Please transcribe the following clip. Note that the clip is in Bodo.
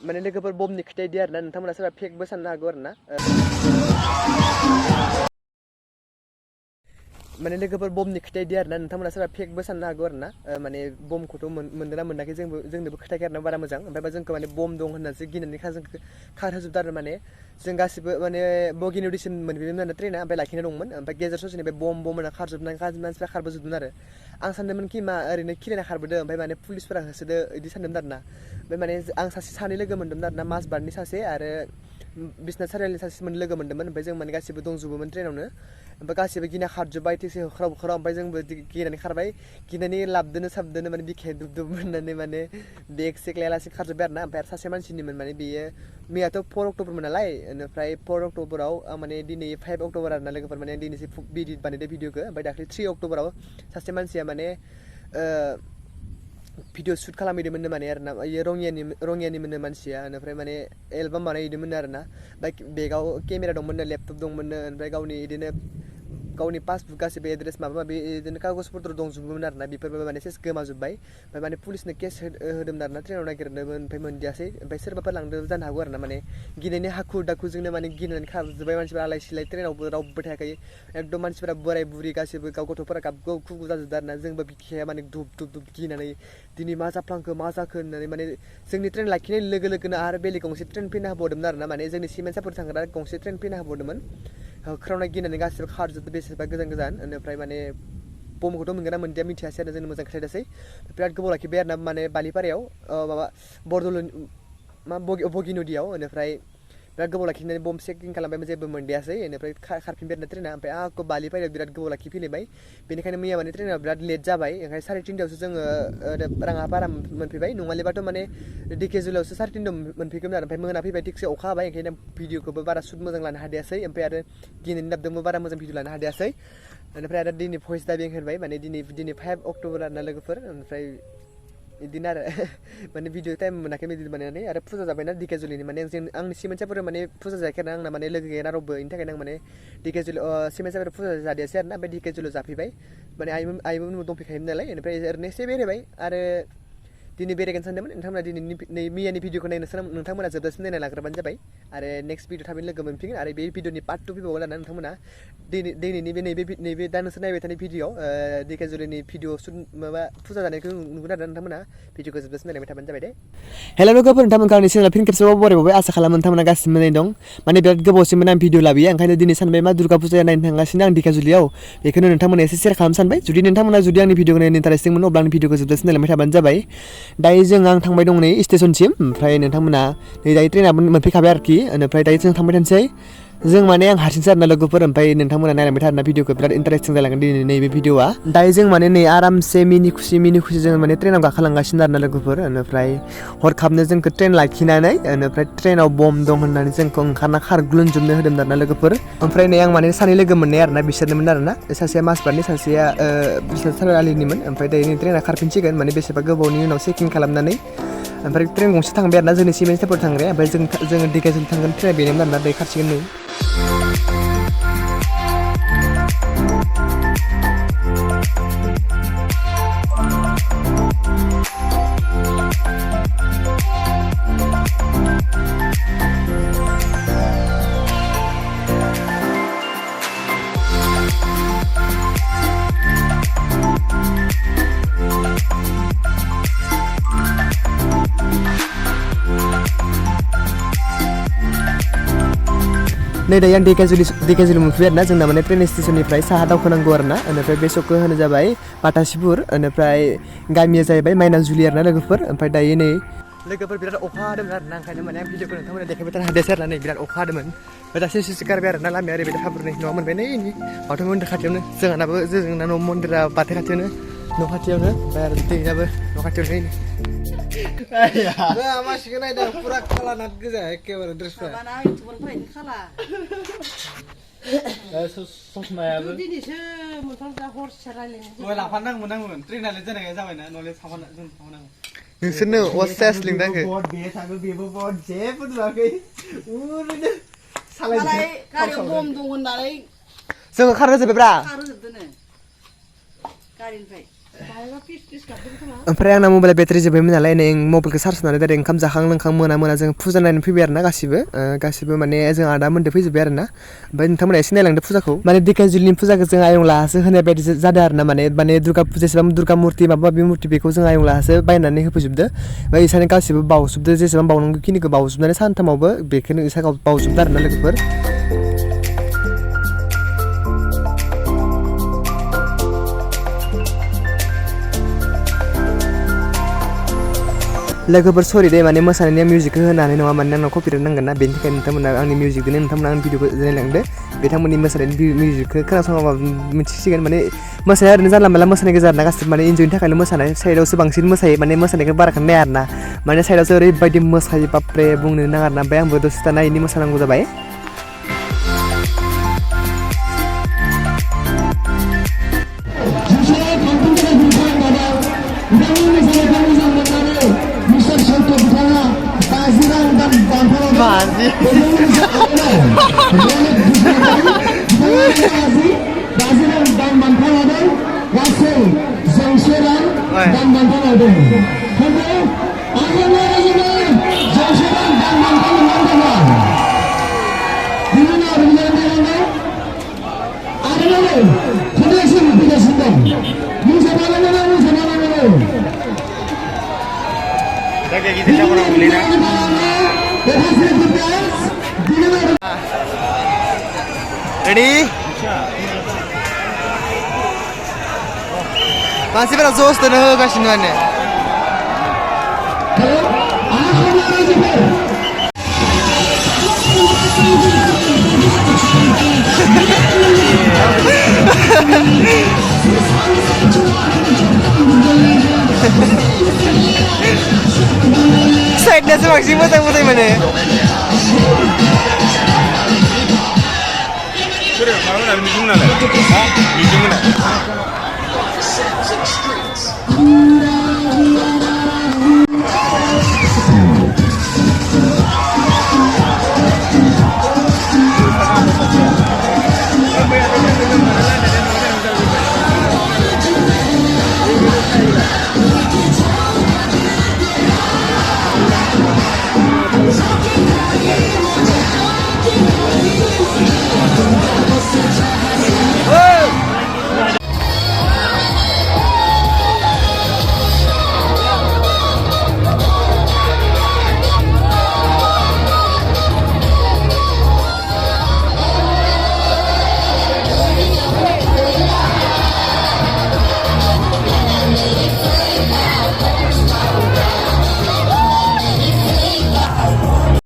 माने लोगोफोर बमनि खोथा इदि आरोना नोंथांमोना सोरबा फेकबो साननो हागौ आरोना माने लोगोफोर बमनि खोथा इदि आरोना नोंथांमोना सोरबा फेकबो साननो हागौ आरोना माने बमखौथ' मोनदोंना मोनाखै जोंनोबो खोथायाखै आरोना बारा मोजां ओमफ्राय जोंखौ माने बम दं होननासो गिनानै जोंखौ खारहोजोबदों आरो माने जों गासिबो माने बगिनदिसिम मोनफैदोंमोन आरो ट्रेना ओमफ्राय लाखिना दंमोन ओमफ्राय गेजेर ससेनिफ्राय बम होना खारजोबनानै मानसिफ्रा खारबोजोबदों आरो आं सानदोंमोन कि मा ओरैनो खिलायना खारबोदों ओमफ्राय माने पुलिसफोरा होसोदो इदि सानदोंमोन आरोना ओमफ्राय माने आं सानै लोगो मोन्दोंमोन आरोना माजबाटनि सासे आरो बिसनाथ सारियालिनि सासे लोगो मोन्दोंमोन ओमफ्राय जों माने गासिबो दंजोबोमोन ट्रेनावनो ओमफ्राय गासिबो गिना खारजोब्बाय थिगसे होख्राव बुख्राव ओमफ्राय जोंबो गिनानै खारबाय गिनानै लाबदोनो साबदोनो माने बिखाया दुब दुब होननानै माने बेग सेग लायालासे खारजोब्बाय आरोना ओमफ्राय सासे मानसिनिमोन माने बेयो मैयाथ' 4 अक्ट'बरमोन नालाय बेनिफ्राय 4 अक्ट'बराव माने दिनै 5 अक्ट'बर आरोना लोगोफोर माने दिनैसो बानायदों भिडिअखौ ओमफ्य दाख्लै 3 अक्ट'बराव सासे मानसिया माने भिडिअ शुट खालामहैदोंमोननो माने आरोना इयो रङियानिमोननो मानसिया बेनिफ्राय माने एलबाम बानायहैदोंमोन आरोना ओमफ्राय बेगाव केमेरा दंमोननो लेपटप दंमोननो ओमफ्राय गावनि बिदिनो गावनि पासबुक गासिबो एड्रेस माबा माबि बिदिनो कागज पत्र दंजोबोमोन आरोना बेफोरबो माने सेस गोमाजोब्बाय ओमफ्राय माने पुलिसनो केस होदोंमोन आरोना ट्रेनाव नागिरदोंमोन ओमफ्राय मोनदियासै ओमफ्राय सोरबाफोर लांदों जानो हागौ आरोना माने गिनायनि हाखु दाखुजोंनो माने गिनानै खारजोब्बाय मानसिफोरा आलाय सिलाय ट्रेनावबो रावबो थायाखै एकदम मानसिफोरा बोराय बुरि गासिबो गाव गथ'फोरा गाबगौ खुगु जाजोबदों आरोना जोंबो बिखाया माने दुब दुब दुब गिनानै दिनै मा जाफ्लांखो मा जाखो होननानै माने जोंनि ट्रेन लाखिनाय लोगो लोगोनो आरो बेलेग गंसे ट्रेन फैना होबावदोंमोन आरोना माने जोंनि सिमेन्ट सापरि थांग्रा गंसे ट्रेन फैना होबावदोंमोन होख्रावना गिनानै गासिबो खारजोबदों बेसेबा गोजान बेनिफ्राय माने बमखौथ' मोनगोन ना मोनदिया मिथियासै आरो जोंनो मोजां खोथायासै बिराद गोबाव लाखिबाय आरोना माने बालिपारायाव माबा बरदলৈ मा बगिनदियाव बेनिफ्राय बिराद गोबाव लाखिनानै बम चेकिं खालामबाय जेबो मोनदियासै बेनिफ्राय खारफिनबाय आरोना ट्रेना ओमफ्राय आंखौ बालिपारायाव बिराद गोबाव लाखिफैलायबाय बेनिखायनो मैया माने ट्रेना बिराद लेट जाबाय ओंखायनो 3:30आवसो जोङो राङापारा मोनफैबाय नङालेबाथ' माने डिकेजुलियावसो 3:30 मोनफैगौमोन आरो ओमफ्राय मोना फैबाय थिगसे अखा हाबाय ओंखायनो भिडिअखौबो बारा सुट मोजां लानो हादियासै ओमफ्राय आरो गिनानै लाबोदोंबो बारा मोजां भिडिअ लानो हादियासै बेनिफ्राय आरो दिनै भइस दाबिं होबाय माने दिनै 5 अक्ट'बर आरोना लोगोफोर ओमफ्राय बिदिनो आरो माने भिडिअ टाइम मोनाखै भिडिअ बानायनानै आरो फुजा जाबायना डिकेजुलिनि माने आंनि सिमेन्ट सापरियाव माने फुजा जायाखै आरोना आंना माने लोगो गैया रावबो बेनि थाखायनो आं माने डिकेजुलि सिमेन्ट सापरियाव फुजा जादियासै आरोना ओमफ्य डिकेजुलियाव जाफैबाय माने आइमोन दंफैखायोमोन नालाय बेनिफ्राय ओरैनो एसे बेरायबाय आरो दिनै बेरायगोन सानदोंमोन नोंथांमोना दिनै मैयानि भिडिअखौ नायनो नोंथांमोना जोबजासिम नायना लाग्रोबानो जाबाय आरो नेक्स्ट भिडिअ थाबैनो लोगो मोनफिनगोन आरो बे भिडिअनि पार्ट 2 फैबावगोन आरोना नोंथांमोना दिनैनि नैबे दा नोंसोर नायबाय थानाय भिडिअ डिकेजुलिनि भिडिअ शुट माबा फुजा जानायखौ नुगोन आरो नोंथांमोना भिडिअखौ जोबजासिम नायलांबाय थाबानो जाबाय दे हेल' लोगोफोर नोंथांमोनखौ आंनि चेनेलाव फिन खेबसेबाव बरायबावबाय आसा खालामो नोंथांमोना गासिबो मोजाङै दं माने बिराद गोबावसिममोन आं भिडिअ लाबोयो ओंखायनो दिनै सानबाय मा दुर्गा फुजाया नायनो थांगासिनो आं डिकेजुलियाव बेखौनो नोंथांमोना एसे शेयार खालामनो सानबाय जुदि नोंथांमोना आंनि भिडिअखौ नायनो इन्टारेस्टिं मोनो अब्ला आंनि भिडिअखौ जोबजासिम नायलांबाय थाबानो जाबाय दायो आं थांबाय दं नै स्टेसनसिम ओमफ्राय नोंथांमोना नै दायो ट्रेनाबो मोनफैखाबाय आरोखि बेनिफ्राय दायो जों थांबाय थानोसै जों माने आं हारसिंसो आरोना लोगोफोर ओमफ्राय नोंथांमोना नायलांबाय थारोना भिडिअखौ बिराद इन्टारेस्टिं जालांगोन दिनै नैबे भिडिअआ दायो जों माने नै आरामसे मिनि खुसि जों माने ट्रेनाव गाखोलांगासिनो आरोना लोगोफोर बेनिफ्राय हरखाबनो जोंखौ ट्रेन लाखिनानै बेनिफ्राय ट्रेनाव बम दं होननानै जोंखौ ओंखारना खारग्लुंजोबनो होदोंमोन आरोना लोगोफोर ओमफ्राय नै आं माने सानै लोगो मोननाय आरोना बिसोरनोमोन आरोना सासेया माजबाटनि सासेया बिसनाथ सारियालिनिमोन ओमफ्राय दायो ट्रेना खारफिनसिगोन माने बेसेबा गोबावनि उनाव चेकिं खालामनानै ओमफ्राय ट्रेन गंसे थांबाय आरोना जोंनि सिमेन्ट सापरि थांग्राया ओमफ्राय जोङो डिकेजुलि थांगोन ट्रेना बेनोमोन आरोना दायो खारसिगोन नै नै दायो आं डिकेजुलि मोनफैबाय आरोना जोंना माने ट्रेन स्टेसननिफ्राय साहा दावखोनांगौ आरोना बेनिफ्राय बे सकखौ होनो जाबाय बाटासिपुर बेनिफ्राय गामिया जाहैबाय माइनावजुलि आरोना लोगोफोर ओमफ्राय दायो नै लोगोफोर बिराद अखा हादोंमोन आरोना ओंखायनो माने आं भिडिअखौ नोंथांमोना देखायबाय थानो हादियासै आरोना नै बिराद अखा हादोंमोन ओमफ्राय दासो एसे गारबाय आरोना लामाया ओरैबायदि हाब्रुनाय न'आ मोनबाय नै बाथौ मन्दिर खाथियावनो जोंना न' मन्दिरा बाथौ खाथियावनो न' खाथियावनो ओमफ्राय आरो दैनाबो न' खाथियावनो मानसिखौ नायदों फुरा खाला नाथ गोजा एखेबारे ड्रेसफ्रा ससमायाबो दिनैसो मोनफांसा हरसे रायलायनो लाफानांगौमोन आंमोन ट्रेनालाय जानाय जाबायना नलेज जों थाफानांगौ नोंसोरनो अस्थायास लिंदों आंखौ बे थाङो बेबो बद जेबो नुवाखै ओरैनो सालाय गारियाव बम दं होननानै जोङो खारहोजोब्बायब्रा खारहोजोबदोनो गारिनिफ्राय मायबा पिस पिस गाबदों खोमा ओमफ्राय आंना मबाइला बेटारि जोब्बायमोन नालाय नै मबाइलखौ चार्ज होनानै डाइरेक्ट ओंखाम जाखां लोंखां मोना जों फुजा नायनो फैबाय आरो ना गासिबो माने जों आदामोनदो फैजोब्बाय आरो ना ओमफ्राय नोंथांमोना एसे नायलांदो फुजाखौ माने धिकाजुलिनि फुजाखौ जों आयंलाहासो होनाय बायदि जादों आरो ना माने दुर्गा जेसेबां दुर्गा मुर्ति माबा माबि मुर्ति बेखौ जों आयंलाहासो बायनानै होफैजोबदो ओमफ्राय इसानो गासिबो बावजोबदो जेसेबां बावनांगौ खिनिखौ बावजोबनानै सानथामावबो बेखौनो इसा बावजोबदो आरो ना लोगोफोर लोगोफोर सरि दे माने मोसानायनि मिउजिकखौ होनानै नङा माने आंनाव कपिराइट नांगोन ना बेनि थाखाय नोंथांमोना आंनि मिउजिकजोंनो नोंथांमोना आंनि भिडिअखौ नायलांदो बिथांमोननि मोसानायनि मिउजिकखौ खोनासङाबा मिथिसिगोन माने मोसानाया ओरैनो जानला मानला मोसानाय गोजा आरोना गासिबो माने इन्जयनि थाखायल' मोसानाय साइडआवसो बांसिन मोसायो माने मोसानायखौ बाराखौनो नाया आरोना माने साइडआवसो ओरैबायदि मोसायो बाप्रे बुंनो नाङा आरोना ओमफ्राय आंबो दसे थाना इनि मोसानांगौ जाबाय Ready? मानसिफोरा जस दोनो होगासिनो माने साइडनियासो बांसिन मोजां मोनो